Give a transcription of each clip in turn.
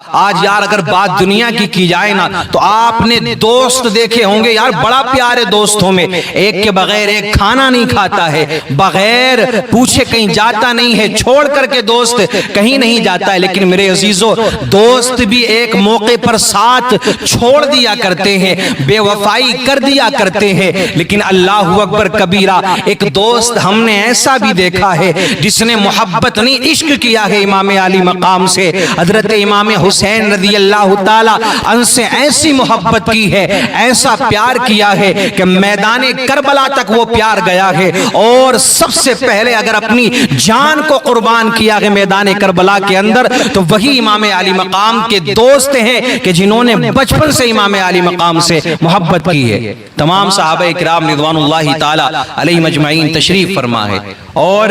آج یار اگر بات دنیا کی جائے نا تو آپ نے دوست دیکھے ہوں گے یار، بڑا پیارے دوستوں میں ایک کے بغیر ایک کھانا نہیں کھاتا ہے، بغیر پوچھے کہیں جاتا نہیں ہے، چھوڑ کر کے دوست کہیں نہیں جاتا ہے۔ لیکن میرے عزیزو، دوست بھی ایک موقع پر ساتھ چھوڑ دیا کرتے ہیں، بے وفائی کر دیا کرتے ہیں۔ لیکن اللہ اکبر کبیرہ، ایک دوست ہم نے ایسا بھی دیکھا ہے جس نے محبت نہیں عشق کیا ہے امام علی مقام سے، حضرت امام حسین رضی اللہ تعالیٰ عنہ سے ایسی محبت کی ہے، ایسا پیار کیا ہے کہ میدان کربلا تک وہ پیار گیا ہے، اور سب سے پہلے اگر اپنی جان کو قربان کیا ہے میدان کربلا کے اندر تو وہی امام علی مقام کے دوست ہیں کہ جنہوں نے بچپن سے امام علی مقام سے محبت کی ہے۔ تمام صحابہ اکرام رضوان اللہ تعالیٰ علیہم اجمعین تشریف فرما ہے، اور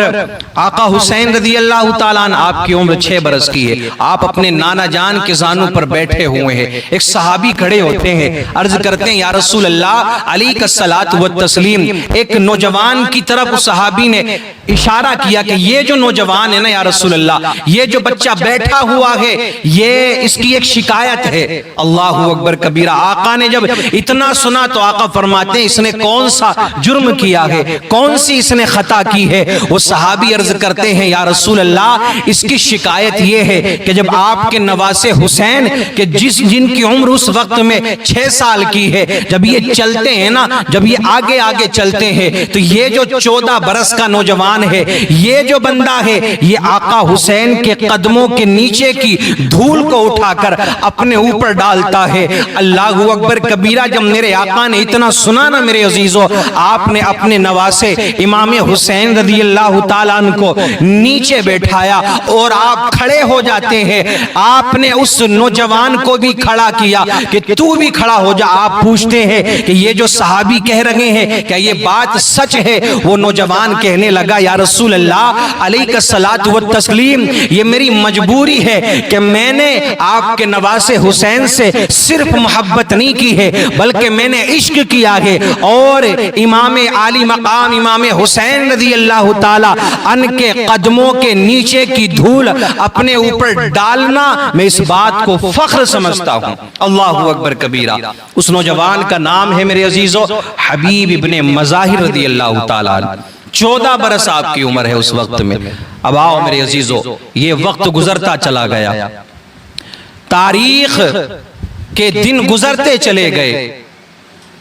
آقا حسین رضی اللہ تعالیٰ عنہ آپ کی عمر 6 برس کی ہے، آپ اپنے نانا جان کے زانوں پر بیٹھے ہوئے ہیں، ایک صحابی کھڑے ہوتے ہیں، عرض کرتے ہیں یا رسول اللہ علی کا صلاۃ و تسلیم۔ ایک نوجوان کی طرف صحابی نے اشارہ کیا کہ یہ جو نوجوان ہے نا یا رسول اللہ، یہ جو بچہ بیٹھا ہوا ہے یہ اس کی ایک شکایت ہے۔ اللہ اکبر کبیرہ، آقا نے جب اتنا سنا تو آقا فرماتے ہیں اس نے کون سا جرم کیا ہے، کون سی اس نے خطا کی ہے؟ وہ صحابی عرض کرتے ہیں یا رسول اللہ اس کی شکایت یہ ہے کہ جب آپ کے نواسے حسین کہ جن کی عمر اس وقت میں 6 سال کی ہے، جب یہ چلتے ہیں نا، جب یہ آگے آگے چلتے ہیں تو یہ جو 14 برس کا نوجوان ہے، یہ جو بندہ ہے، یہ آقا حسین کے قدموں کے نیچے کی دھول کو اٹھا کر اپنے اوپر ڈالتا ہے۔ اللہ اکبر کبیرہ، جب میرے آقا نے اتنا سنا نا میرے عزیزو، آپ نے اپنے نواسے امام حسین رضی اللہ تعالیٰ عنہ کو نیچے بیٹھایا اور آپ کھڑے ہو جاتے ہیں۔ آپ نے اس نوجوان کو بھی کھڑا کیا کہ تو بھی کھڑا ہو جا۔ آپ پوچھتے ہیں کہ یہ جو صحابی کہہ رہے ہیں کیا یہ بات سچ ہے؟ وہ نوجوان کہنے لگا یا رسول اللہ علیہ الصلاۃ والتسلیم، یہ میری مجبوری ہے کہ میں نے آپ کے نواسے حسین سے صرف محبت نہیں کی ہے بلکہ میں نے عشق کیا ہے، اور امام علی مقام امام حسین رضی اللہ تعالی عنہ کے قدموں کے نیچے کی دھول اپنے اوپر ڈالنا میں اس بات کو فخر سمجھتا ہوں۔ اللہ اکبر کبیرہ۔ اس نوجوان کا نام ہے میرے عزیزو حبیب ابن مظاہر رضی اللہ تعالیٰ عنہ۔ 14 برس آپ کی عمر ہے اس وقت میں۔ اب آؤ میرے عزیزو، یہ وقت گزرتا چلا گیا، تاریخ کے دن گزرتے چلے گئے،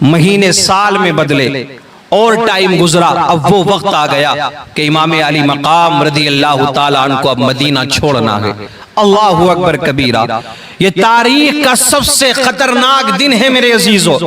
مہینے سال میں بدلے اور ٹائم گزرا۔ اب وہ وقت آ گیا کہ امام علی مقام رضی اللہ تعالیٰ عنہ کو اب مدینہ چھوڑنا ہے۔ اللہ اکبر کبیرہ، یہ تاریخ کا سب سے خطرناک دن ہے میرے عزیزو۔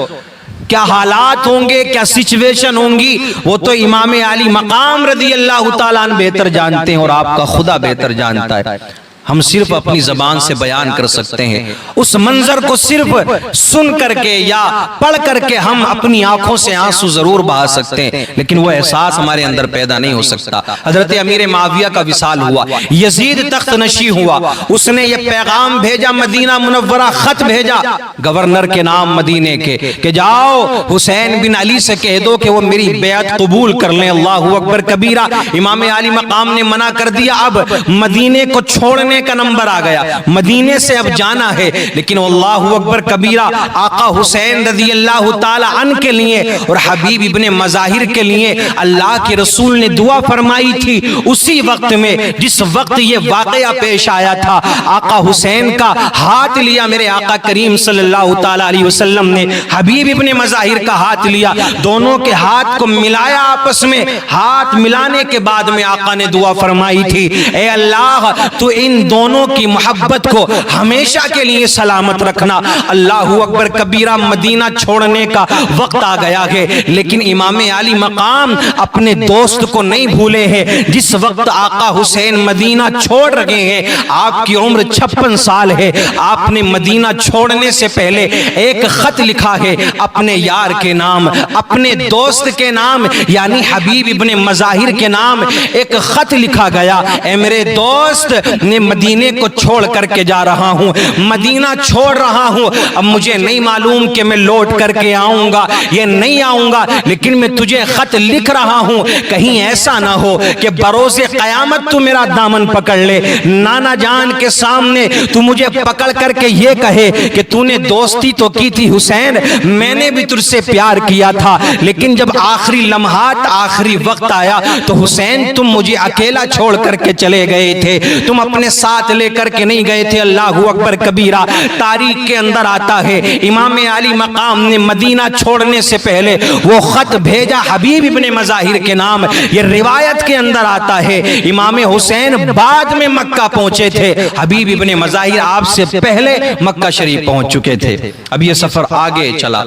کیا حالات ہوں گے، کیا سچویشن ہوں گی، وہ تو امام علی مقام رضی اللہ تعالیٰ عنہ بہتر جانتے ہیں اور آپ کا خدا بہتر جانتا ہے۔ ہم صرف اپنی زبان سے بیان کر سکتے ہیں، اس منظر کو صرف سن کر کے یا پڑھ کر کے ہم اپنی آنکھوں سے آنسو ضرور بہا سکتے ہیں، لیکن وہ احساس ہمارے اندر پیدا نہیں ہو سکتا۔ حضرت امیر معاویہ کا وصال ہوا، یزید تخت نشی ہوا، اس نے یہ پیغام بھیجا، مدینہ منورہ خط بھیجا گورنر کے نام مدینے کے کہ جاؤ حسین بن علی سے کہہ دو کہ وہ میری بیعت قبول کر لیں۔ اللہ اکبر کبیرہ، امام علی مقام نے منع کر دیا۔ اب مدینے کو چھوڑنے کا نمبر آ گیا، مدینے سے اب جانا ہے، لیکن اللہ اکبر کبیرہ، آقا حسین رضی اللہ تعالی عنہ کے لیے اور حبیب ابن مظاہر کے لیے اللہ کے رسول نے دعا فرمائی تھی۔ اسی وقت میں جس وقت یہ واقعہ پیش آیا تھا، آقا حسین کا ہاتھ لیا میرے آقا کریم صلی اللہ تعالی علیہ وسلم نے، حبیب ابن مظاہر کا ہاتھ لیا، دونوں کے ہاتھ کو ملایا آپس میں۔ ہاتھ ملانے کے بعد میں آقا نے دعا فرمائی تھی، اے اللہ تو ان دونوں کی محبت کو ہمیشہ کے لیے سلامت رکھنا۔ اللہ اکبر کبیرہ، مدینہ چھوڑنے کا وقت آ گیا ہے، لیکن امام علی مقام اپنے دوست کو نہیں بھولے ہیں۔ جس وقت آقا حسین مدینہ چھوڑ رہے ہیں، آپ کی عمر 56 سال ہے، آپ نے مدینہ چھوڑنے سے پہلے ایک خط لکھا ہے اپنے یار کے نام، اپنے دوست کے نام، یعنی حبیب ابن مظاہر کے نام ایک خط لکھا گیا۔ اے میرے دوست نے مدینے کو چھوڑ کر کے جا رہا ہوں، مدینہ چھوڑ رہا ہوں، اب مجھے نہیں معلوم کہ میں لوٹ کر کے آؤں گا یہ نہیں آؤں گا، لیکن میں تجھے خط لکھ رہا ہوں، کہیں ایسا نہ ہو کہ بروز قیامت تو میرا دامن پکڑ لے، نانا جان کے سامنے تو مجھے پکڑ کر کے یہ کہے کہ تو نے دوستی تو کی تھی حسین، میں نے بھی تجھ سے پیار کیا تھا، لیکن جب آخری لمحات آخری وقت آیا تو حسین تم مجھے اکیلا چھوڑ کر کے چلے گئے تھے، تم اپنے ساتھ لے کر کے نہیں گئے تھے۔ اللہ اکبر کبیرہ۔ تاریخ کے اندر آتا ہے امام علی مقام نے مدینہ چھوڑنے سے پہلے وہ خط بھیجا حبیب ابن مظاہر کے نام، یہ روایت کے اندر آتا ہے امام حسین بعد میں مکہ پہنچے تھے، حبیب ابن مظاہر آپ سے پہلے مکہ شریف پہنچ چکے تھے۔ اب یہ سفر آگے چلا،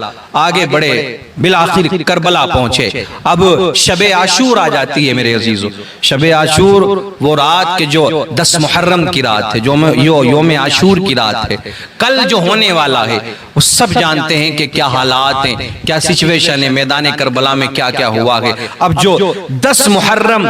آگے بڑھے، بالآخر کربلا پہنچے۔ اب شب عاشور آ جاتی ہے میرے عزیزو، شب عاشور وہ رات کے جو 10 محرم کی رات ہے، جو یوم عاشور کی رات ہے، کل جو ہونے والا ہے وہ سب جانتے ہیں کہ کیا حالات ہیں، کیا سچویشن ہے، میدان کربلا میں کیا کیا ہوا ہے۔ اب جو 10 محرم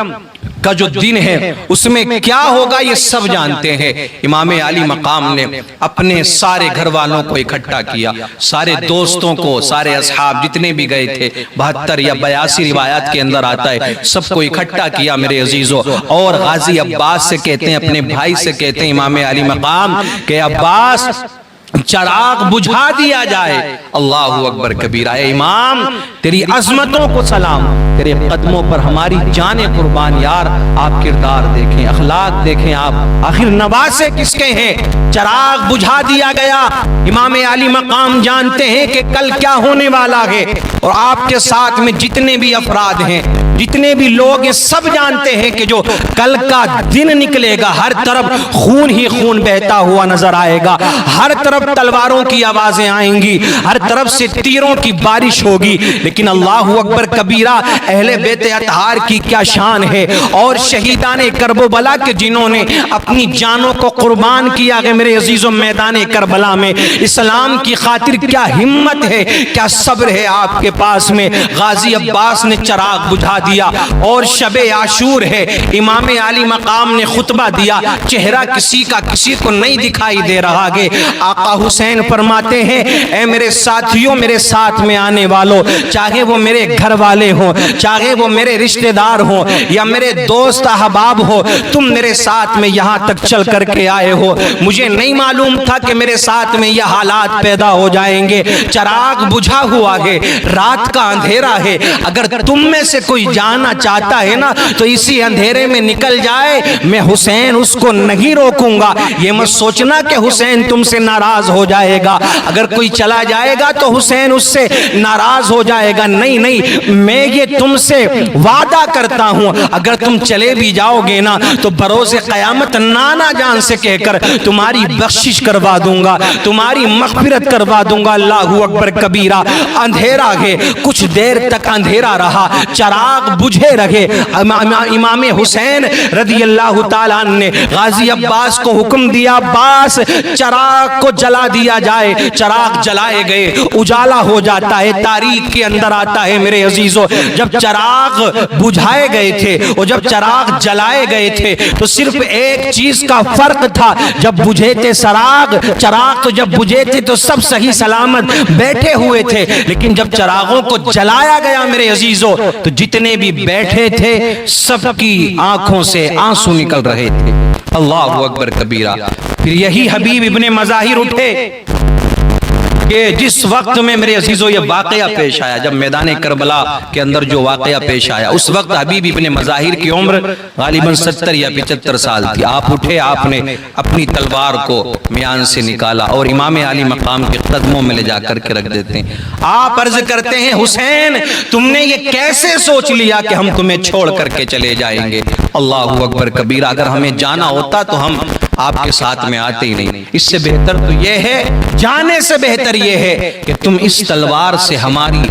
کا جو دن ہے اس میں کیا ہوگا یہ سب جانتے ہیں۔ امام علی مقام نے اپنے سارے گھر والوں کو اکٹھا کیا، سارے دوستوں کو، سارے اصحاب جتنے بھی گئے تھے، 72 یا 82 روایات کے اندر آتا ہے، سب کو اکٹھا کیا میرے عزیزو، اور غازی عباس سے کہتے ہیں، اپنے بھائی سے کہتے ہیں امام علی مقام کہ عباس چراغ بجھا دیا جائے۔ اللہ اکبر کبیرہ۔ اے امام تیری عظمتوں کو سلام، تیرے قدموں پر ہماری جانیں قربان۔ یار آپ کردار دیکھیں، اخلاق دیکھیں، آپ آخر نواسے کس کے ہیں؟ چراغ بجھا دیا گیا۔ امام علی مقام جانتے ہیں کہ کل کیا ہونے والا ہے، اور آپ کے ساتھ میں جتنے بھی افراد ہیں، جتنے بھی لوگ ہیں، سب جانتے ہیں کہ جو کل کا دن نکلے گا ہر طرف خون ہی خون بہتا ہوا نظر آئے گا، ہر طرف تلواروں کی آوازیں آئیں گی، ہر طرف سے تیروں کی بارش ہوگی۔ لیکن اللہ اکبر کبیرہ، اہل بیت اطہار کی کیا شان ہے، اور شہیدان کرب و بلا کے جنہوں نے اپنی جانوں کو قربان کیا ہے میرے عزیزوں میدان کربلا میں، اسلام کی خاطر کیا ہمت ہے، کیا صبر ہے آپ کے پاس میں۔ غازی عباس نے چراغ بجھا دیا، اور شب عاشور ہے، امام علی مقام نے خطبہ دیا، چہرہ کسی کا کسی کو نہیں دکھائی دے رہا ہے۔ آقا حسین فرماتے ہیں اے میرے ساتھیوں، میرے ساتھ میں آنے والوں، چاہے وہ میرے گھر والے ہوں، چاہے وہ میرے رشتہ دار ہوں، یا میرے دوست احباب ہو، تم میرے ساتھ میں یہاں تک چل کر کے آئے ہو، مجھے نہیں معلوم تھا کہ میرے ساتھ میں یہ حالات پیدا ہو جائیں گے۔ چراغ بجھا ہوا ہے، رات کا اندھیرا ہے، اگر تم میں سے کوئی جانا چاہتا ہے نا تو اسی اندھیرے میں نکل جائے، میں حسین اس کو نہیں روکوں گا۔ یہ مت سوچنا کہ حسین تم سے ناراض ہو جائے گا، اگر کوئی چلا جائے گا تو حسین اس سے ناراض ہو جائے گا، نہیں نہیں، میں یہ تم سے وعدہ کرتا ہوں، اگر تم چلے بھی جاؤ گے نا تو بروز قیامت نانا جان سے کہہ کر تمہاری بخشش کروا دوں گا، تمہاری مغفرت کروا دوں گا۔ اللہ اکبر کبیرہ۔ اندھیرا ہے، کچھ دیر تک اندھیرا رہا، چراغ بجھے رہے۔ امام حسین رضی اللہ تعالیٰ نے غازی عباس کو حکم دیا، عباس چراغ کو جلا دیا جائے۔ چراغ جلائے گئے، اجالا ہو جاتا ہے۔ تاریخ کے اندر آتا ہے میرے عزیزو، جب چراغ بجھائے گئے تھے اور جب چراغ جلائے گئے تھے تو صرف ایک چیز کا فرق تھا، جب بجھے تھے چراغ تو جب بجھے تھے تو سب صحیح سلامت بیٹھے ہوئے تھے، لیکن جب چراغوں کو جلایا گیا میرے عزیزو تو جتنے بھی بیٹھے تھے سب کی آنکھوں سے آنسو نکل رہے تھے۔ اللہ اکبر کبیرہ۔ پھر یہی حبیب ابن مظاہر اٹھے کہ جس وقت میں میرے عزیزو یہ واقعہ پیش آیا، جب میدان کربلا کے اندر جو واقعہ پیش آیا، اس وقت حبیب ابن مظاہر کی عمر غالباً 70 یا 75 سال تھی۔ آپ اٹھے، آپ نے اپنی تلوار کو میان سے نکالا اور امام علی مقام کے قدموں میں لے جا کر کے رکھ دیتے ہیں۔ آپ عرض کرتے ہیں حسین تم نے یہ کیسے سوچ لیا کہ ہم تمہیں چھوڑ کر کے چلے جائیں گے؟ اللہ اکبر کبیرہ۔ اگر ہمیں جانا ہوتا تو ہم آپ کے ساتھ میں آتے ہی نہیں۔ اس سے بہتر تو یہ ہے، جانے سے بہتر یہ ہے کہ تم اس تلوار سے ہماری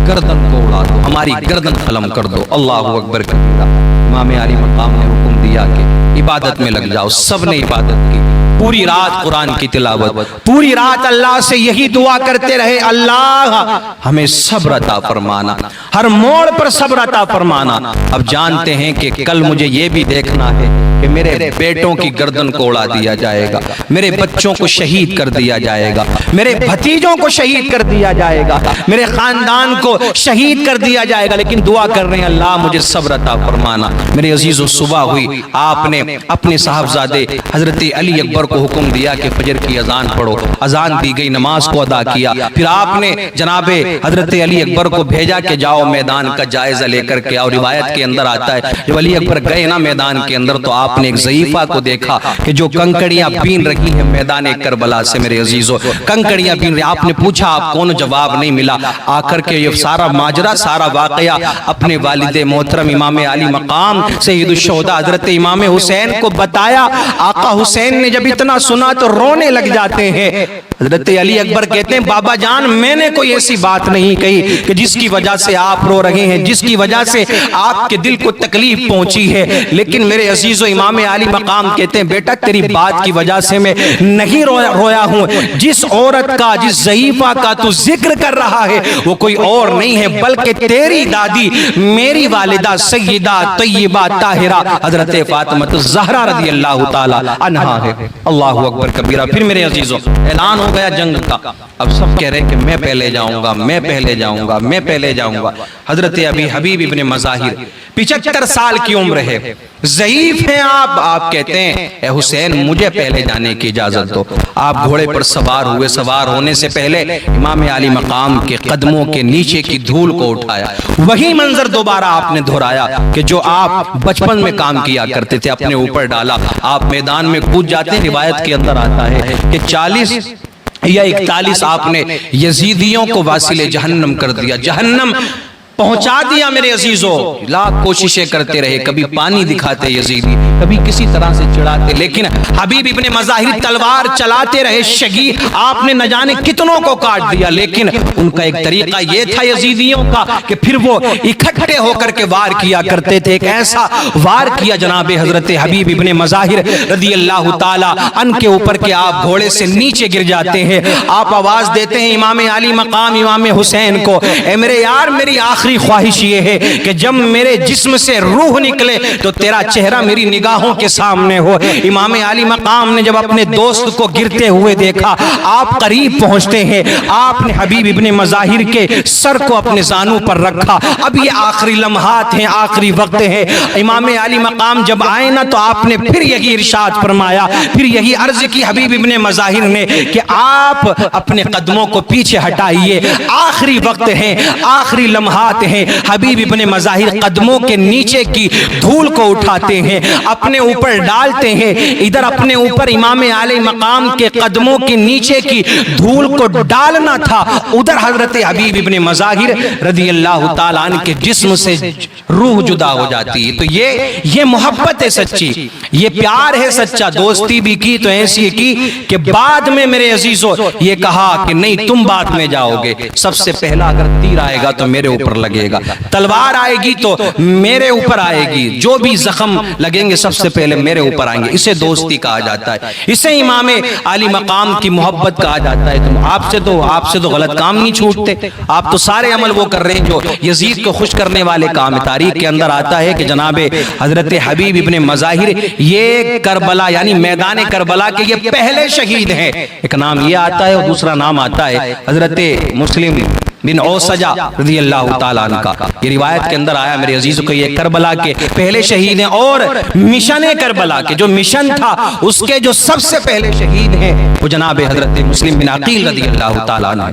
گردن کو اڑا دو، ہماری گردن قلم کر دو۔ اللہ اکبر کبیرہ۔ امام علی مقام نے حکم دیا کہ عبادت میں لگ جاؤ۔ سب نے عبادت کی۔ پوری رات قرآن کی تلاوت، پوری رات اللہ سے یہی دعا کرتے رہے، اللہ ہمیں صبر عطا فرمانا، ہر موڑ پر صبر عطا فرمانا۔ اب جانتے ہیں کہ کل مجھے یہ بھی دیکھنا ہے کہ میرے بیٹوں کی گردن کو اڑا دیا جائے گا، میرے بچوں کو شہید کر دیا جائے گا، میرے بھتیجوں کو شہید کر دیا جائے گا، میرے خاندان کو شہید کر دیا جائے گا، لیکن دعا کر رہے ہیں اللہ مجھے صبر عطا فرمانا۔ میرے عزیزو، صبح ہوئی، آپ نے اپنے صاحبزادے حضرت علی اکبر کو حکم دیا کہ فجر کی اذان پڑھو، اذان دی گئی، نماز کو ادا کیا، پھر آپ نے جناب حضرت علی اکبر کو بھیجا کہ جاؤ میدان کا جائزہ لے کر کے آؤ۔ روایت کے اندر آتا ہے جب علی اکبر گئے نا میدان کے اندر تو آپ نے ایک ضعیفہ کو دیکھا کہ جو کنکڑیاں بین رہی ہیں میدان کربلا سے، میرے عزیزو کنکڑیاں بین رہی۔ آپ نے پوچھا آپ کون؟ جواب نہیں ملا۔ آ کر کے یہ سارا ماجرا، سارا واقعہ اپنے والد محترم امام علی مقام سید الشہداء حضرت امام حسین کو بتایا۔ آقا حسین نے جب اتنا سنا تو رونے لگ جاتے ہیں۔ حضرت علی اکبر کہتے ہیں بابا جان میں نے کوئی ایسی بات نہیں کہی کہ جس کی وجہ سے آپ رو رہے ہیں، جس کی وجہ سے آپ کے دل کو تکلیف پہنچی ہے، لیکن میرے عزیز و امام علی مقام کہتے ہیں بیٹا تیری بات کی وجہ سے میں نہیں رویا ہوں، جس عورت کا، جس ضعیفہ کا تو ذکر کر رہا ہے وہ کوئی اور نہیں ہے بلکہ تیری دادی میری والدہ سیدہ طیبہ طاہرہ حضرت فاطمہ الزہرا رضی اللہ تعالی عنہا ہے۔ اللہ اکبر کبیرہ۔ پھر میرے عزیزو اعلان ہو گیا جنگ کا، اب سب کہہ رہے ہیں کہ میں پہلے جاؤں گا، میں پہلے جاؤں گا، میں پہلے جاؤں گا۔ حضرت ابی حبیب ابن مظاہر 75 سال کی عمر ہے، ضعیف ہیں آپ کہتے ہیں اے حسین مجھے پہلے جانے کی اجازت دو۔ آپ گھوڑے پر سوار ہوئے، سوار ہونے سے پہلے امام علی مقام کے قدموں کے نیچے کی دھول کو اٹھایا، وہی منظر دوبارہ آپ نے دہرایا کہ جو آپ بچپن میں کام کیا کرتے تھے، اپنے اوپر ڈالا، آپ میدان میں کود جاتے ہیں۔ روایت کے اندر آتا ہے کہ 40 یا 41 آپ نے یزیدیوں کو واصل جہنم کر دیا، جہنم پہنچا دیا۔ میرے عزیزو لاکھ کوششیں کرتے رہے، کبھی پانی دکھاتے یزیدی، کبھی کسی طرح سے چڑھاتے، لیکن حبیب ابن مظاہر تلوار چلاتے رہے، شگیر آپ نے نہ جانے کتنوں کو کاٹ دیا، لیکن ان کا ایک طریقہ یہ تھا یزیدیوں کا کہ پھر وہ اکٹھے ہو کر کے وار کیا کرتے تھے۔ ایک ایسا وار کیا جناب حضرت حبیب ابن مظاہر رضی اللہ تعالی عنہ کے اوپر کہ آپ گھوڑے سے نیچے گر جاتے ہیں۔ آپ آواز دیتے ہیں امام علی مقام امام حسین کو، اے میرے یار میری آخری خواہش یہ ہے کہ جب میرے جسم سے روح نکلے تو تیرا چہرہ میری نگاہوں کے سامنے ہو۔ امام علی مقام نے جب اپنے دوست کو گرتے ہوئے دیکھا، آپ قریب پہنچتے ہیں، آپ نے حبیب ابن مظاہر کے سر کو اپنے زانوں پر رکھا۔ اب یہ آخری لمحات ہیں، آخری وقت ہے۔ امام علی مقام جب آئے نا تو آپ نے پھر یہی ارشاد فرمایا، پھر یہی عرض کی حبیب ابن مظاہر نے کہ آپ اپنے قدموں کو پیچھے ہٹائیے، آخری وقت ہے، آخری لمحات ہیں۔ حبیب ابن مظاہر قدموں کے نیچے کی دھول کو اٹھاتے ہیں، اپنے اوپر ڈالتے ہیں، ادھر اپنے اوپر امام علی مقام کے قدموں کے نیچے کی دھول کو ڈالنا تھا، ادھر حضرت حبیب ابن مظاہر رضی اللہ تعالیٰ عنہ کے جسم سے روح جدا ہو جاتی ہے۔ تو یہ محبت ہے سچی، یہ پیار ہے سچا۔ دوستی بھی کی تو ایسی کی کہ بعد میں میرے عزیزو یہ کہا کہ نہیں تم بعد میں جاؤ گے، سب سے پہلا اگر تیر آئے گا تو میرے اوپر لگے گا، تلوار آئے گی تو میرے اوپر آئے گی، جو بھی زخم لگیں گے سب سے پہلے میرے اوپر آئیں گے۔ اسے دوستی کہا جاتا ہے، اسے امام علی مقام کی محبت کہا جاتا ہے۔ تو آپ سے تو غلط کام نہیں چھوٹتے، آپ تو سارے عمل وہ کر رہے ہیں جو یزید کو خوش کرنے والے کام ہے۔ تاریخ کے اندر آتا ہے کہ جناب حضرت حبیب ابن مظاہر یہ کربلا یعنی میدان کربلا کے یہ پہلے شہید ہیں۔ ایک نام یہ آتا ہے اور دوسرا نام آتا ہے حضرت مسلم بن اوسجہ رضی اللہ تعالیٰ عنہ کا۔ یہ روایت کے اندر آیا میرے عزیزوں کو یہ کربلا کے پہلے شہید ہیں، اور مشن کربلا کے جو مشن تھا اس کے جو سب سے پہلے شہید ہیں وہ جناب حضرت مسلم بن عقیل رضی اللہ تعالیٰ عنہ۔